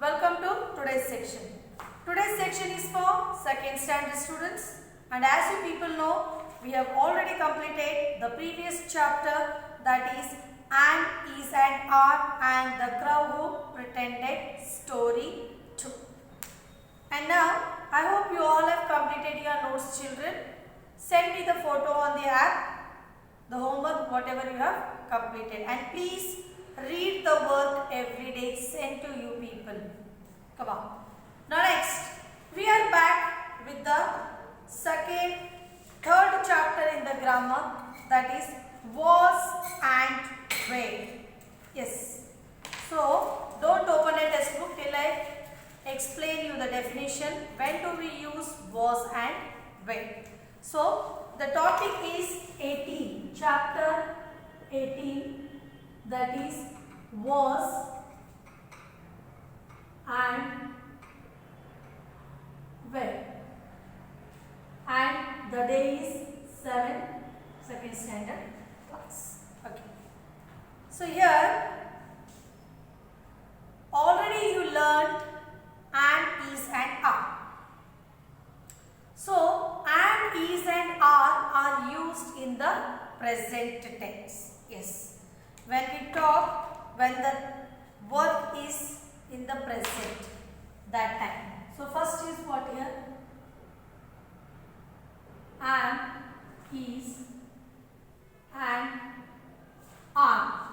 Welcome to today's section. Today's section is for second standard students, and as you people know, we have already completed the previous chapter, that is An, Is and Are and the Crow Who Pretended story 2. And now I hope you all have completed your notes, children. Send me the photo on the app, the homework whatever you have completed, and please read the work every day sent to you people. Come on. Now next, we are back with the third chapter in the grammar, that is was and were. Yes. So don't open a textbook till I explain you the definition. When do we use was and were? So the topic is 18, chapter 18, that is was and were, and the day is 7, second standard class. Okay. So here already you learned and, is and are. So and, is and are used in the present tense. Yes. When we talk, when the work is in the present, that time. So first is what here? Am, is and are.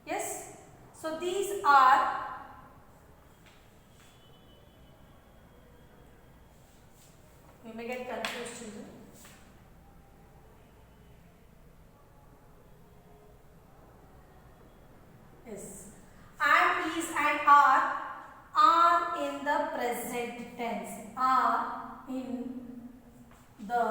Yes. So these are we may get confused, children. Yes. And, is and are in the present tense. Are in the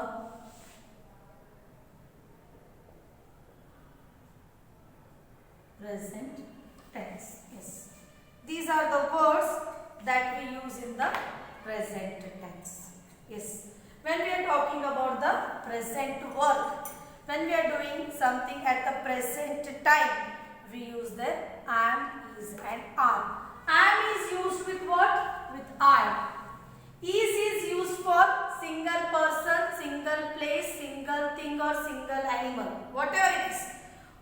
present tense. Yes. These are the words that we use in the present tense. Yes. When we are talking about the present work, when we are doing something at the present time, we use the am, is and are. Am is used with what? With I. Is used for single person, single place, single thing or single animal, whatever it is.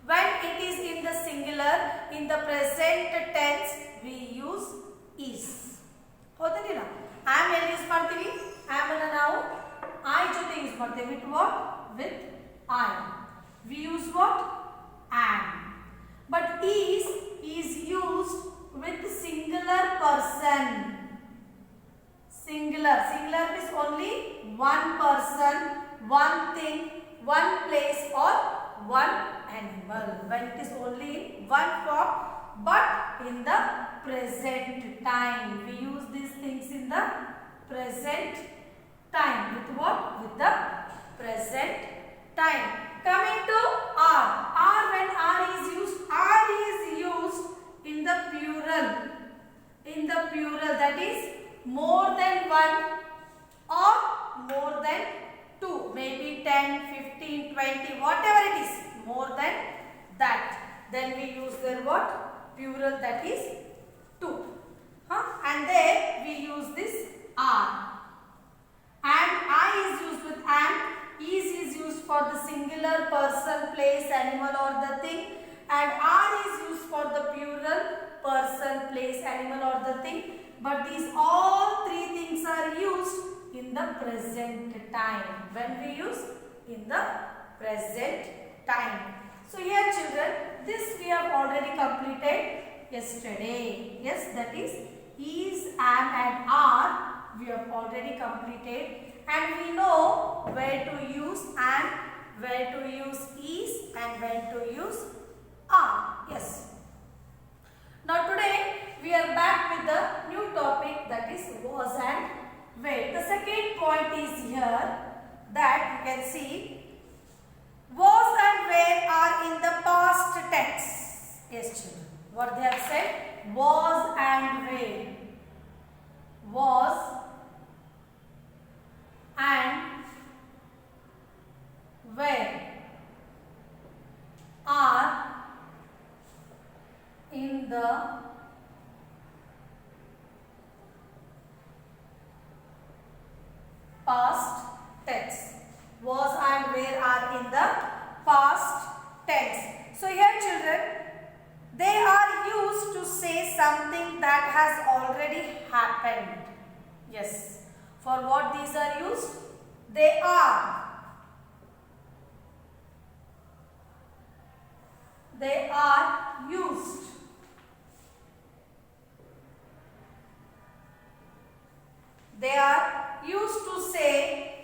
When it is in the singular, in the present tense, we use is. ಹೌದಲ್ಲ? am ಎಲ್ಲಿ use ಮಾಡ್ತೀವಿ? am ಅನ್ನು ನಾವು I ಜೊತೆ use ಮಾಡ್ತೇವೆ. with what? with I. we use what? am. But is used with singular person. Singular means only one person, one thing, one place or one animal. When it is only in one form, but in the present time. We use these things in the present time. With what? With the present time. Coming to are. When are is used in the plural. In the plural, that is more than one or more than two. Maybe 10, 15, 20, whatever it is. More than that. Then we use their what? Plural, that is two. And then we use this are. And I is used with and. Is used for the singular person, place, animal or the thing. And are is used for the plural person, place, animal or the thing. But these all three things are used in the present time. When we use in the present time. So here children, this we have already completed yesterday. Yes, that is, am and are we have already completed. And we know where to use am, where to use is and when to use are. Yes. Now today we are back with the new topic, that is was and were. The second point is here that you can see was and were are in the past tense. Yes children. What they have said? Was and were. Was and were are in the something that has already happened. Yes. For what these are used? They are. They are used. They are used to say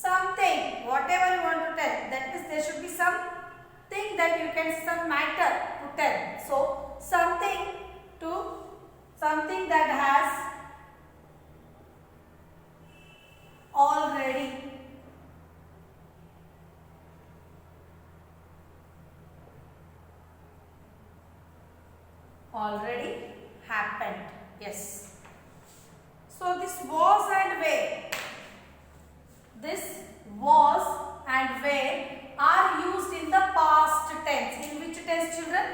something, whatever you want to tell. That is, there should be something that you can, some matter to tell. So, something that has already happened. Yes. So, this was and were. This was and were are used in the past tense. In which tense, children?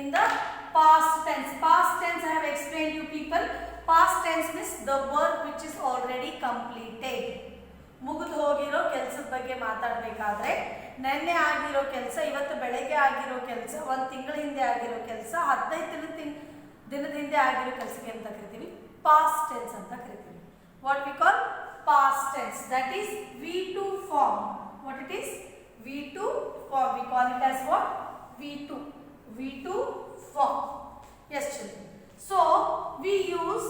In the past tense. Past tense I have explained you people. Past tense means the work which is already completed. ಮುಗಿದು ಹೋಗಿರೋ ಕೆಲಸದ ಬಗ್ಗೆ ಮಾತಾಡಬೇಕಾದ್ರೆ ನೆನ್ನೆ ಆಗಿರೋ ಕೆಲಸ, ಇವತ್ತು ಬೆಳಗ್ಗೆ ಆಗಿರೋ ಕೆಲಸ, ಒಂದು ತಿಂಗಳ ಹಿಂದೆ ಆಗಿರೋ ಕೆಲಸ, 15 ದಿನದ ಹಿಂದೆ ಆಗಿರೋ ಕೆಲಸಕ್ಕೆ ಅಂತ ಕರಿತೀವಿ ಪಾಸ್ಟ್ ಟೆನ್ಸ್ ಅಂತ ಕರಿತೀವಿ. What we call past tense, that is V2 form. What it is? V2 form. We call it as what? V2 form. Yes, children. So we use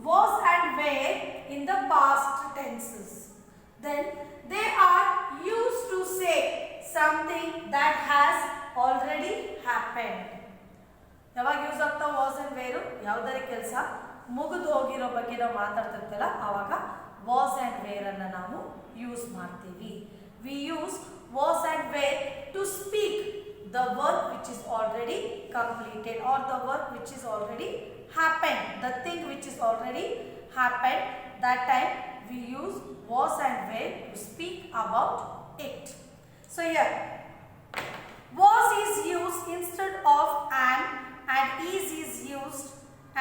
was and were in the past tenses. Then they are used to say something that has already happened. ಯಾವಾಗ use ಆಗ್ತಾ was and were? ಯಾವುದರ ಕೆಲಸ ಮುಗಿದು ಹೋಗಿರೋ ಬಗ್ಗೆ ನಾವು ಮಾತಾಡ್ತಿರ್ತಲ್ಲ ಆವಾಗ was and were ಅನ್ನು ನಾವು ಯೂಸ್ ಮಾಡ್ತೀವಿ. We use was and were to speak the work which is already completed or the work which is already happened. The thing which is already happened, that time we use was and were to speak about it. So here was is used instead of and is used,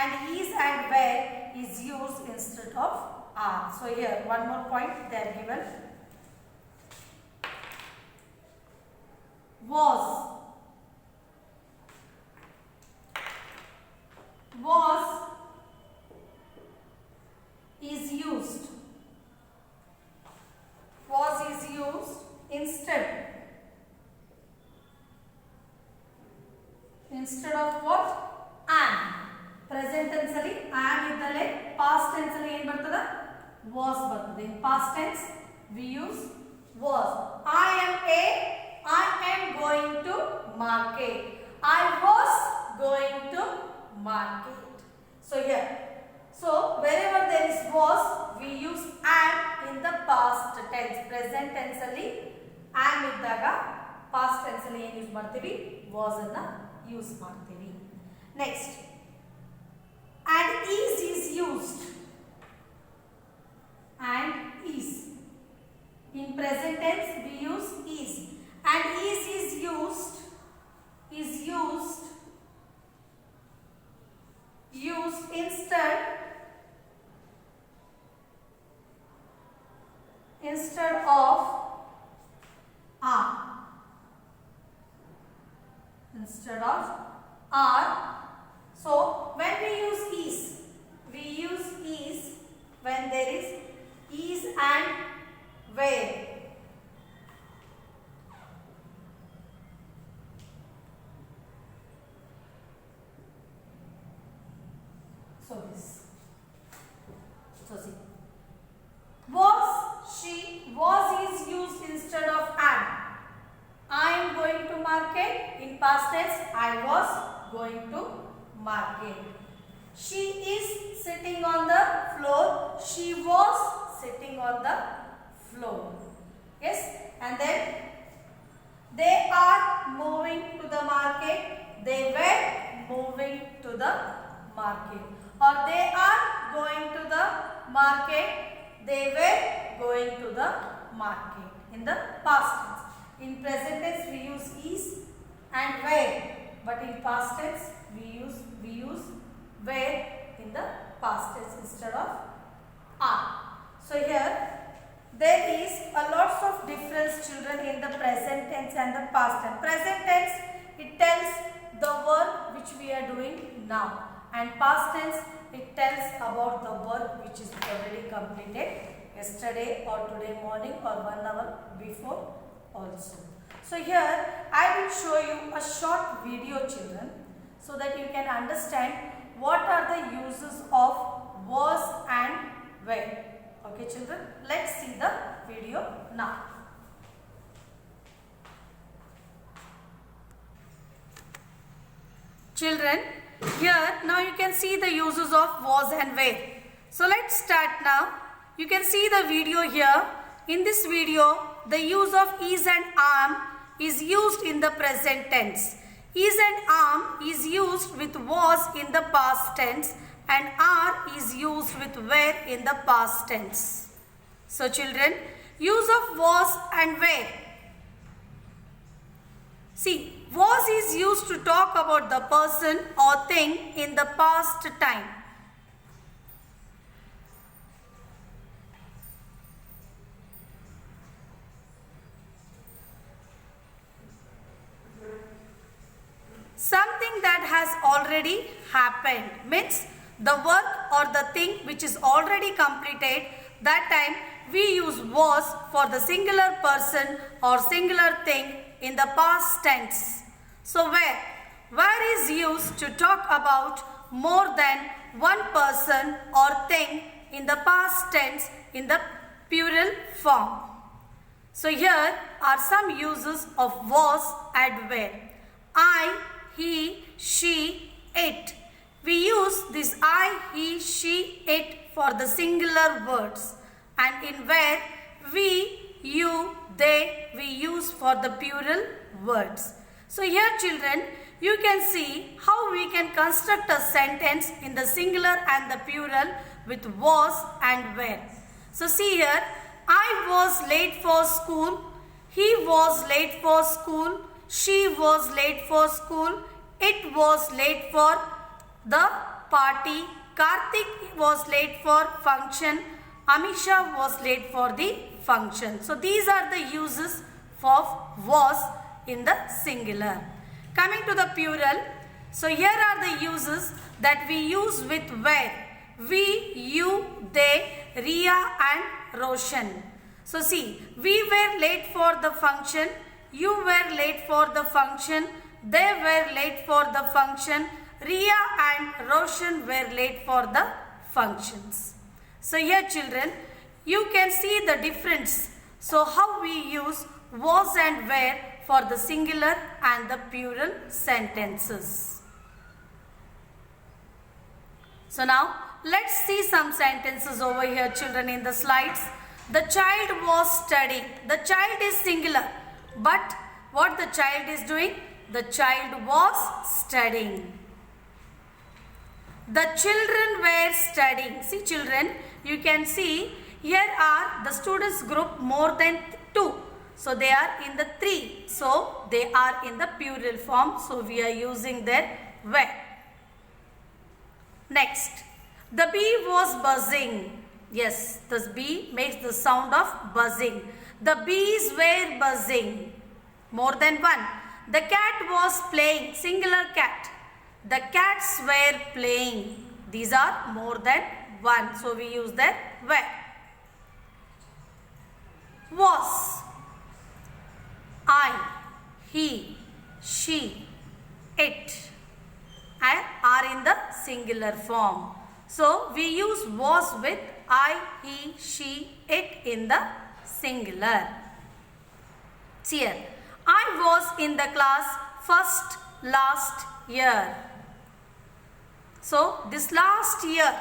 and is and were is used instead of are. So here one more point they are given. Was is used. Was is used instead of what? And. Present tense ಅಲ್ಲಿ and ಇದ್ದಲ್ಲೇ past tense ಅಲ್ಲಿ ಏನು ಬರ್ತದೆ? Was ಬರ್ತದೆ. In past tense we use was. I am going to market. I was going to market. So here, so wherever there is was, we use am in the past tense. Present tense ಅಲ್ಲಿ am ಇದ್ದಾಗ past tense ಅಲ್ಲಿ ಏನು use ಮಾಡ್ತೀವಿ? was ಅನ್ನ use ಮಾಡ್ತೀವಿ. Next, and is used. And is. In present tense we use is. And is used instead of are. Instead of are. So when we use is when there is is and where. So this. So see. Was is used instead of am. I am going to market. In past tense, I was going to market. She is sitting on the floor. She was sitting on the floor. Yes, and then they are moving to the market. They were moving to the market. Or they are going to the market. They were going to the market. In the past tense. In present tense we use is and were, but in past tense we use were in the past tense instead of are. So here there is a lots of difference, children, in the present tense and the past tense. Present tense, it tells the work which we are doing now, and past tense, it tells about the work which is already completed yesterday or today morning or 1 hour before also. So here I will show you a short video, children, so that you can understand what are the uses of was and where. Okay, children, let's see the video now. Children, here now you can see the uses of was and where. So let's start now. You can see the video here. In this video, the use of is and am is used in the present tense. Is and am is used with was in the past tense, and are is used with were in the past tense. So children, use of was and were. See, was is used to talk about the person or thing in the past time. Something that has already happened means the work or the thing which is already completed. That time we use was for the singular person or singular thing in the past tense. So where is used to talk about more than one person or thing in the past tense in the plural form. So here are some uses of was and were. I, he, she, it. We use this I, he, she, it for the singular words, and in where we, you, they we use for the plural words. So here children, you can see how we can construct a sentence in the singular and the plural with was and were. So see here, I was late for school, he was late for school, she was late for school, it was late for the party, Karthik was late for function, Amisha was late for the function. So these are the uses of was in the singular. Coming to the plural, so here are the uses that we use with were. We, you, they, Ria and Roshan. So see, we were late for the function, you were late for the function, they were late for the function, Ria and Roshan were late for the functions. So here children, you can see the difference. So how we use was and were for the singular and the plural sentences. So now let's see some sentences over here, children, in the slides. The child was studying. The child is singular, but what the child is doing? The child was studying. The children were studying. See children, you can see here are the students group more than 2. So they are in the 3. So they are in the plural form. So we are using their were. Next, the bee was buzzing. Yes, this bee makes the sound of buzzing. The bees were buzzing. More than 1. The cat was playing. Singular cat. The cats were playing. These are more than 1. So we use that were. Was. I, he, she, it are in the singular form. So we use was with I, he, she, it in the singular. See here. I was in the class first last year. So this last year,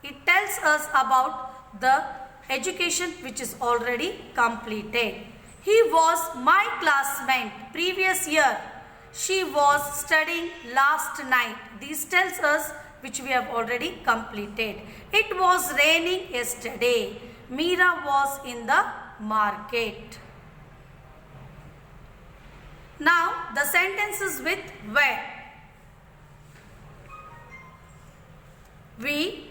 it tells us about the education which is already completed. He was my classmate previous year. She was studying last night. This tells us which we have already completed. It was raining yesterday. Meera was in the market. Now the sentences with were. We,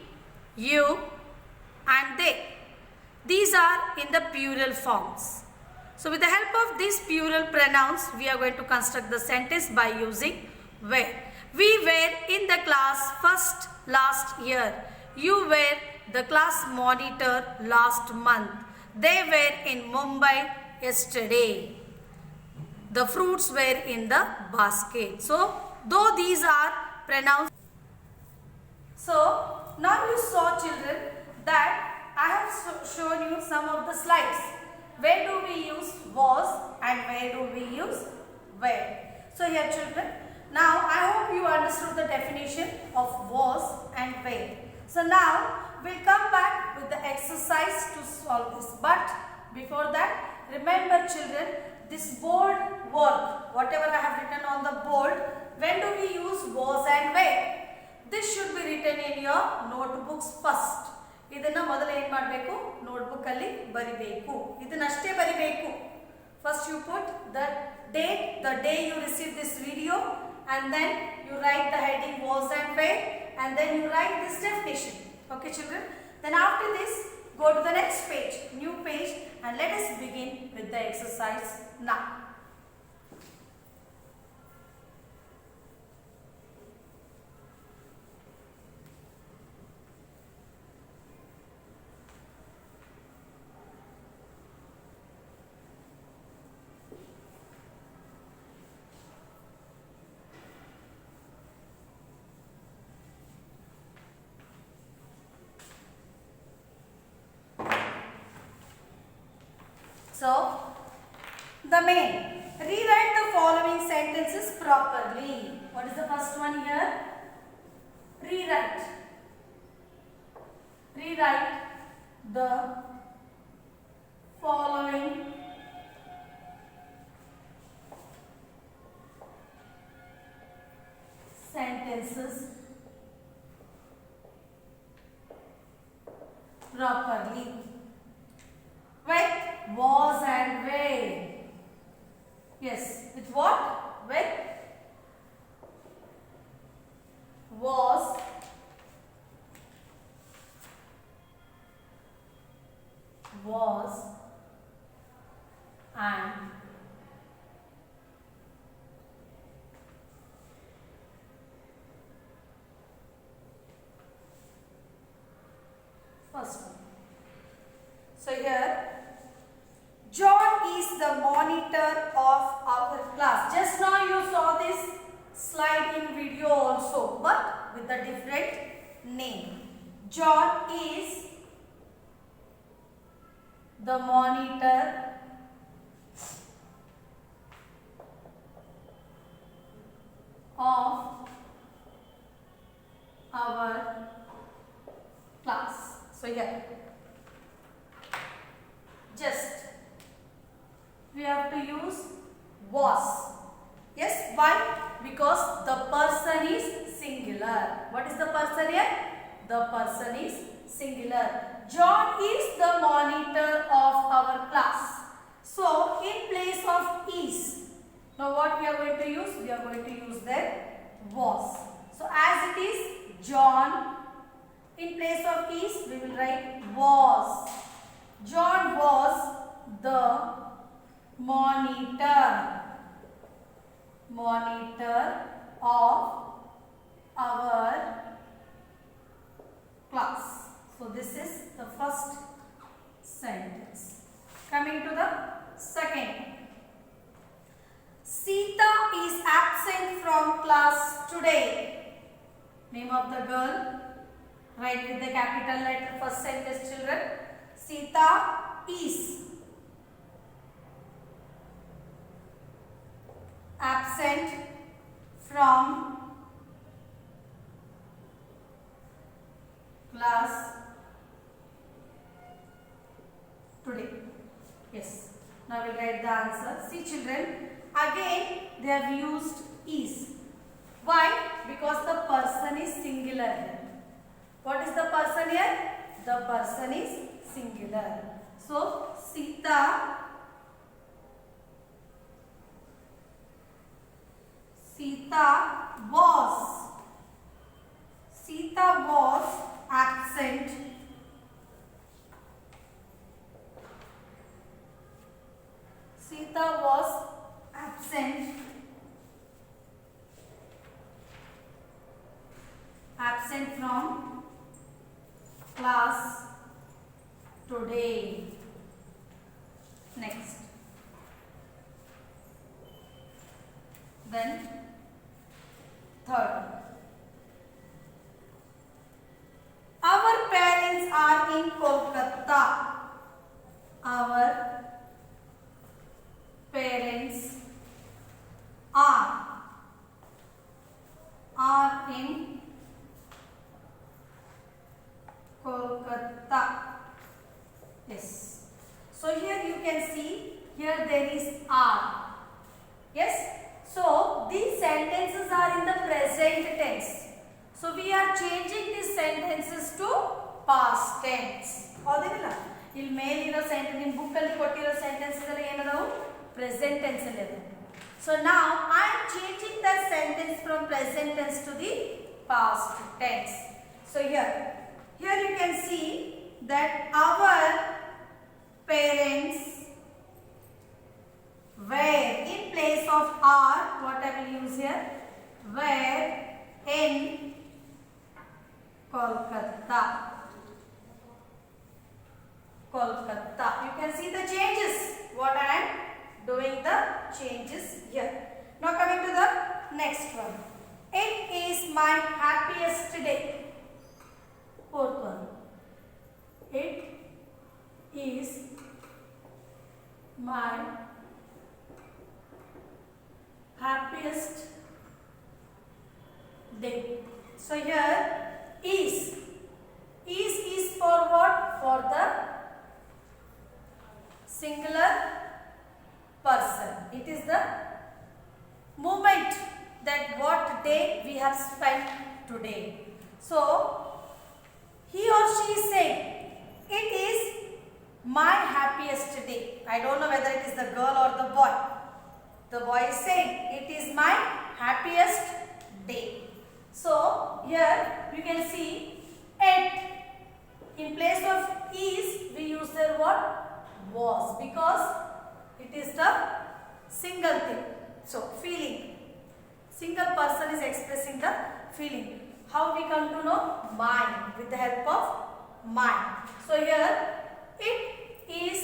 you and they. These are in the plural forms. So with the help of these plural pronouns, we are going to construct the sentence by using were. We were in the class first last year. You were the class monitor last month. They were in Mumbai yesterday. The fruits were in the basket. So though these are pronouns. So now you saw, children, that I have shown you some of the slides. Where do we use was and where do we use were? So here, children, now I hope you understood the definition of was and were. So now we'll come back with the exercise to solve this. But before that, remember, children, this board work, whatever I have written on the board, when do we use was and were? This should be written in your notebooks first. ಇದನ್ನ ಮೊದಲು ಏನು ಮಾಡಬೇಕು, notebook ಅಲ್ಲಿ ಬರಿಬೇಕು. ಇದನ್ನ ಅಷ್ಟೇ ಬರಿಬೇಕು. First you put the date, the day you received this video, and then you write the heading was and were, and then you write this definition. Okay, children? Then after this, go to the next page, new page, and let us begin with the exercise now. So, the main, rewrite the following sentences properly. What is the first one here? Rewrite. Rewrite the following sentences properly. With was and were. Yes, with what? With was and first one. So here, John is the monitor of our class. Just now you saw this slide in video also, but with a different name. John is the monitor of our class. So here, just we have to use was. Yes, why? Because the person is singular. What is the person here? The person is singular. John is the monitor of our class. So, in place of is, now what we are going to use? We are going to use there was. So, as it is John, in place of is, we will write was. John was the monitor of our class. So this is the first sentence. Coming to the second. Sita is absent from class today. Name of the girl. Write with the capital letter first sentence, children. Sita is absent from class today. Yes. Now we write the answer. See, children, again they have used is. Why? Because the person is singular here. What is the person here? The person is singular. So, Sita was absent absent from class today. Next. Then third. Our parents are in Kolkata. Our parents are in Kolkata. Yes. So here you can see, here there is are. Yes. So these sentences are in the present tense. So we are changing these sentences to past tense. ಹೌದಿಲ್ಲ? ಇಲ್ಲಿ ಮೇಲಿರೋ sentence ನಿಮ್ಮ book ಅಲ್ಲಿ ಕೊಟ್ಟಿರೋ sentences ಎಲ್ಲ ಏನದಾವು present tense ಅಲ್ಲಿ ಅದಾವು. So now I am changing the sentence from present tense to the past tense. So here you can see that our parents were, in place of are, what I will use here, were in Kolkata. Kolkata. You can see the changes. What I am doing the changes here. Now coming to the next one. It is my happiest day. Fourth one. It is my happiest day. So here is for what? For the singular person. It is the moment that what day we have spent today. So he or she is saying, it is my happiest day. I don't know whether it is the girl or the boy. The boy is saying, it is my happiest day. So here you can see at, in place of is we use the what? Was, because it is the single thing. So feeling, single person is expressing the feeling. How we come to know? Mind, with the help of mind. So here it is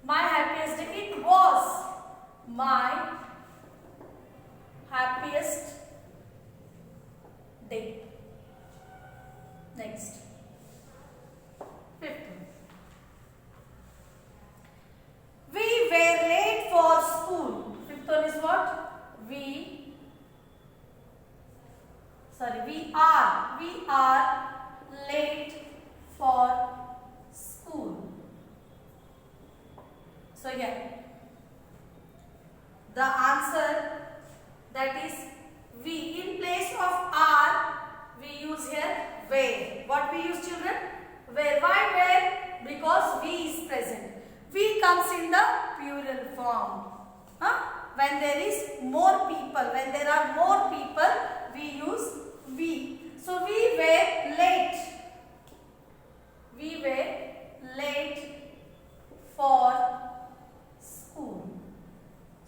my happiest day. It was my happiest day. Next. Fifth one. We were late for school. Fifth one is what? We are late for school. So here the answer, that is we, in place of are we use here were. What we use, children? Where. Why where? Because we is present. We comes in the plural form. When there is more people, when there are more people, we use we. So we were late. We were late for school.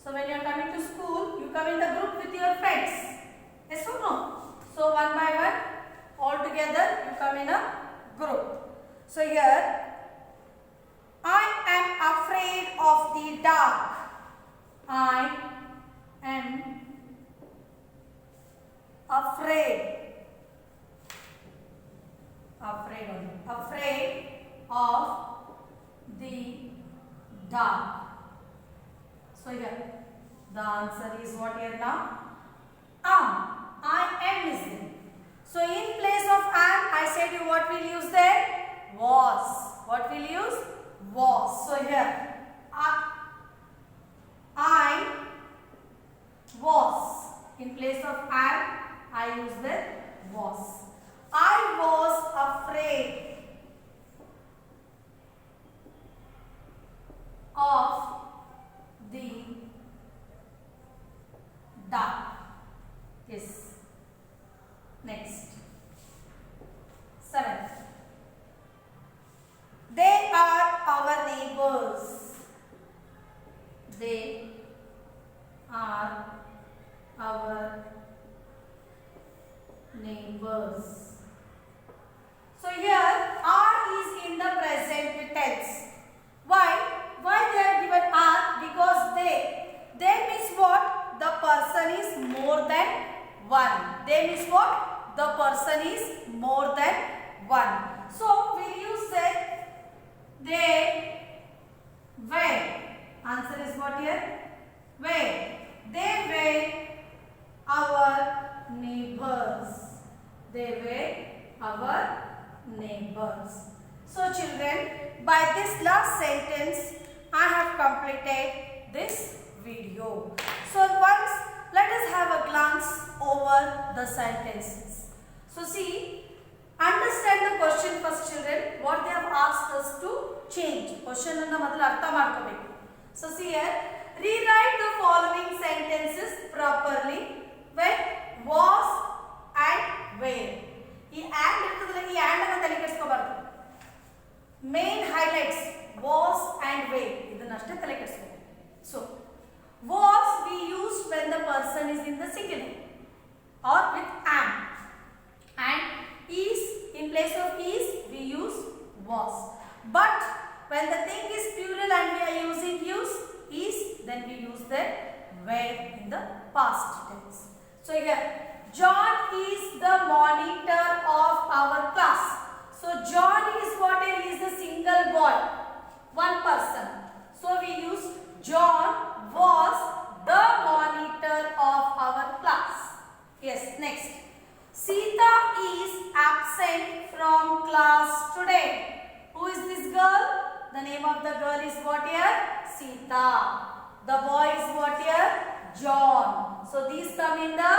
So when you are coming to school, you come in the group with your friends. Yes or no? So one by one, all together you come in a group. So here, I am afraid of the dark. I am afraid of the dark. So here the answer is what here now? I am is there. So in place of am, I said you what will use there? Was. What will use? Was. So here I was. In place of am, I use the was. I was afraid of the dark. Yes. Next. 7th. They are our neighbors. They are our neighbors. So here are is in the present tense. Why? Why they are given are? Because they means what? The person is more than one. They means what? The person is more than one. So will you say they were? Answer is what here? Were. They were our neighbors. They were our neighbors. So children, by this last sentence, I have completed this video. So once let us have a glance over the sentences. So see, understand the question first children, what they have asked us to change. Question anna modalu artha madkobeku. So see here, rewrite the following sentences properly with was and where. ಈ and ಇರ್ತದಲ್ಲ, ಈ and ಅನ್ನು ತಲೆ ಕೆಡಿಸ್ಕೋಬಾರ್ದು. Main highlights was and where ಇದನ್ನಷ್ಟೇ ತಲೆ ಕೆಡಿಸ್ಕೋಬೇಕು. So was we used when the person is in the singular or with am, and is in place of is we use was. But when the thing is plural and we are using use is, then we use the were in the past tense. So here John is the monitor of our class. So John is what? He is a single boy, one person. So we use John was the monitor of our class. Yes, next. Sita is absent from class today. Who is this girl? The name of the girl is what here? Sita. The boy is what here? John. So these come in the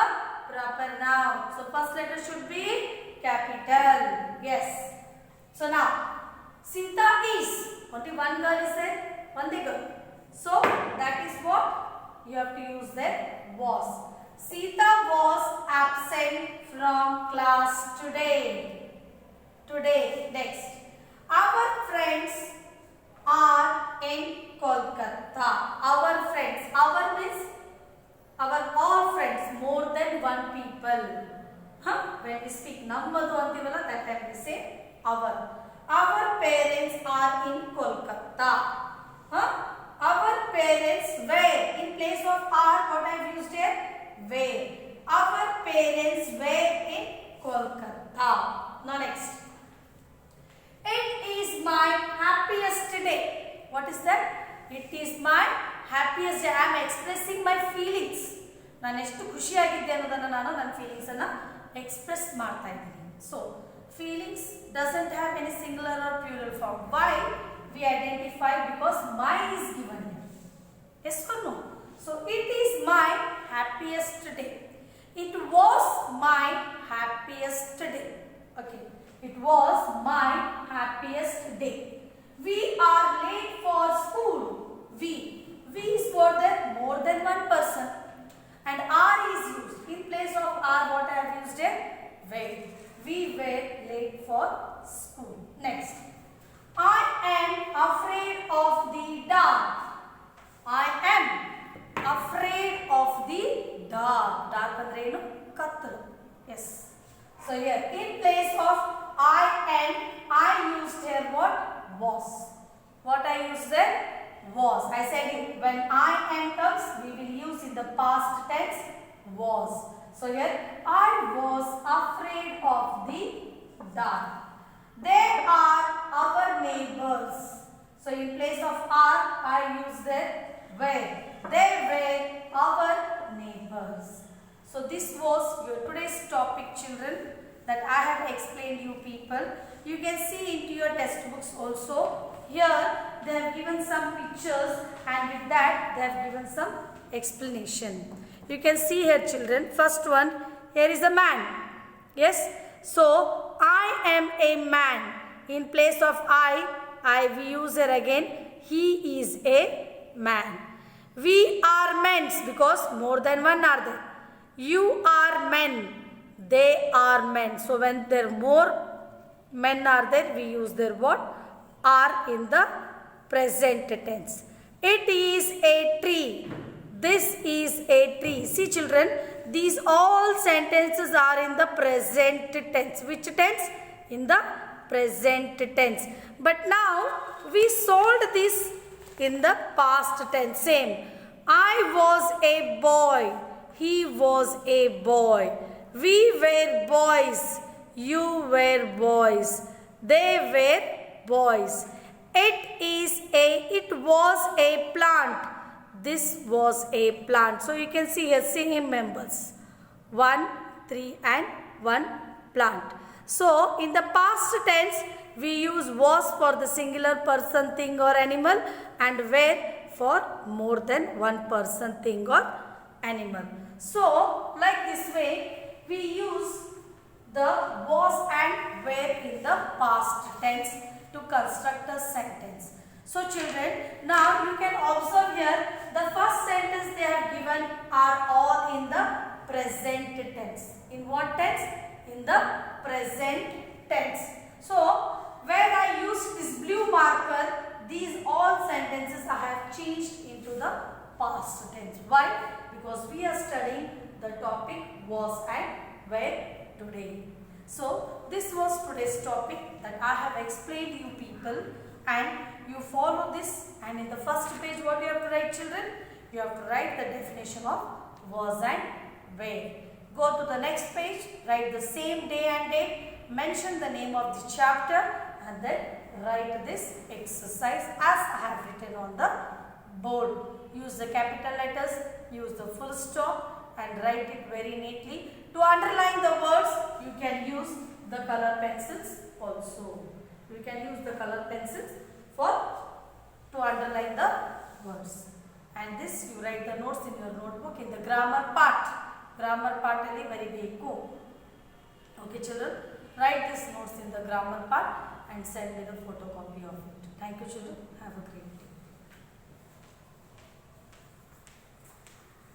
proper noun. So first letter should be capital. Yes. So now Sita is, only one girl is there, one girl. So that is what you have to use there, was. Sita was absent from class today. Today. Next. Our friends are in Kolkata. Our friends. Our means our all friends, more than one people. When we speak nammadu antivala, that time we say our. Our parents are in Kolkata. Our parents were. In place of are, what I have used here? Were. Our parents were in Kolkata. Now next. It is my happiest day. What is that? It is my happiest day. I am expressing my feelings. ನಾನು ಎಷ್ಟು ಖುಷಿಯಾಗಿದ್ದೆ ಅನ್ನೋದನ್ನು ನಾನು ನನ್ನ feelings ಅನ್ನು express ಮಾಡ್ತಾ ಇದ್ದೀನಿ. So feelings doesn't have any singular or plural form. Why we identify? Because my is given here. Yes or no? So it is my happiest day. It was my happiest day. Okay, it was my happiest day. We are late for school. We is for the more than one person, and are is used. In place of are, what I have used here? Were. We were late for school. Next. I am afraid of the dark. I am afraid of the dark. Dark andre enu? Kattalu. Yes. So here in place of I am, I used here what? Was. What I used there? Was. I said it. When I am comes, we will use in the past tense was. So here I was afraid of the dark. They are our neighbors. So in place of are, I use there were. They were our neighbors. So this was your today's topic, children, that I have explained you people. You can see into your textbooks also. Here they have given some pictures, and with that they have given some explanation. You can see here, children. First one, here is a man. Yes. So I am a man. In place of I will use here again. He is a man. We are men, because more than one are there. You are men. They are men. So when there are more men are there, we use their what? Are in the present tense. It is a tree. This is a tree. See children, these all sentences are in the present tense. Which tense? In the present tense. But now we solved this in the past tense. Same. I was a boy. He was a boy. We were boys. You were boys. They were boys. It was a plant. This was a plant. So you can see here same members. 1, 3 and 1 plant. So in the past tense we use was for the singular person, thing or animal, and were for more than one person, thing or animal. So like this way we use the was and were in the past tense to construct a sentence. So children, now you can observe here the first sentence they have given are all in the present tense. In what tense? In the present tense. So where I used this blue marker, these all sentences I have changed into the past tense. Why? Because we are studying the topic was and were today. So this was today's topic that I have explained to you people, and you follow this, and in the first page what you have to write children? You have to write the definition of was and were. Go to the next page, write the same day and date, mention the name of the chapter, and then write this exercise as I have written on the board. Use the capital letters, use the full stop, and write it very neatly. To underline the words, you can use the color pencils also. You can use the color pencils to underline the words. And this you write the notes in your notebook in the grammar part. Grammar part alli baribeku. Okay children, write these notes in the grammar part and send me the photocopy of it. Thank you children. Have a great day.